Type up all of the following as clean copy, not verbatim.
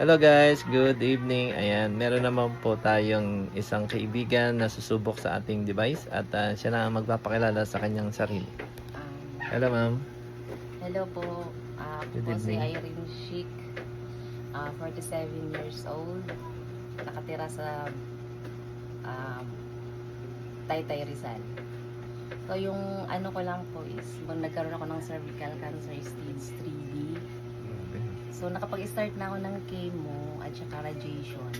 Hello guys, good evening. Ayan, meron naman po tayong isang kaibigan na susubok sa ating device at siya na ang magpapakilala sa kanyang sarili. Hello ma'am. Hello po. Ako Good po si evening. Irene Chic, 47 years old. Nakatira sa Taytay, Rizal. So yung ano ko lang po is, nagkaroon ako ng cervical cancer stage 3D. So nakapag-start na ako ng chemo at saka radiation.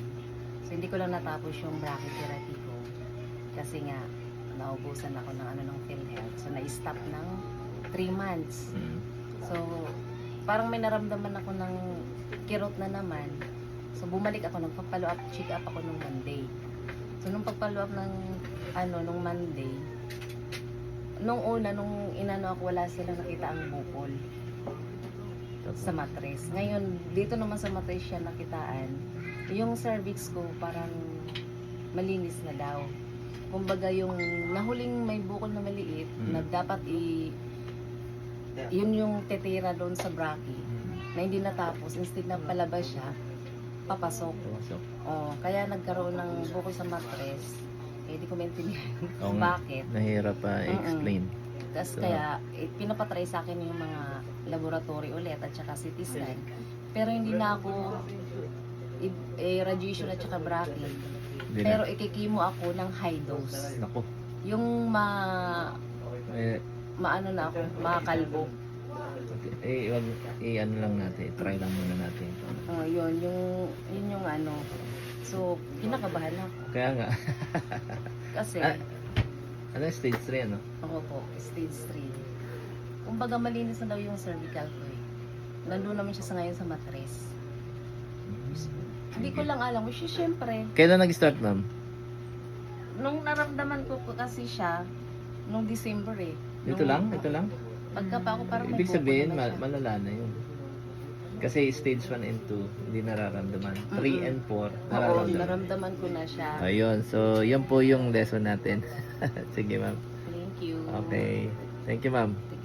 So hindi ko lang natapos yung brachytherapy ko. Kasi nga, naubusan ako ng ng PhilHealth. So na-stop ng 3 months. So, parang may naramdaman ako ng kirot na naman. So, bumalik ako, nagpa-follow up, check up ako nung Monday. So, nung pag-follow up ng, nung Monday, nung una, nung inano ako, wala silang nakita ang bukol sa matres. Ngayon, dito naman sa matres siya nakitaan, yung cervix ko parang malinis na daw. Kumbaga, yung nahuling may bukol na maliit, na dapat yun yung tetira doon sa brachy na hindi natapos, instead na palabas siya, papasok. Kaya nagkaroon ng bukol sa matres. Di ko maintindihan bakit. Nahirap pa explain. Tapos kaya, pinapatry sa akin yung mga laboratory ulit at saka CT scan. Pero hindi na ako radiation at saka brachy. Pero ikikimo ako ng high dose. Naku. Yung maano na ako, makakalbo. I-ano lang natin, try lang muna natin. Yun yung ano. So, kinakabahan ako. Kaya nga. Kasi, Ano stage 3 ano? ako po, stage 3. Kumbaga malinis na daw yung cervical ko eh. Nandun naman siya sa ngayon sa matres. Hindi ko lang alam. Kasi syempre, Kailan nag-start ma'am? nung naramdaman ko po kasi siya, nung December eh. Ito lang? Ito lang? Pagka pa ako parang may Ibig sabihin, bukol naman siya. malala na yun. Kasi stage 1 and 2, hindi nararamdaman. 3 and 4, Oo, nararamdaman. naramdaman ko na siya. Ayun, so yan po yung lesson natin. Sige ma'am. Thank you. Okay. Thank you ma'am. Thank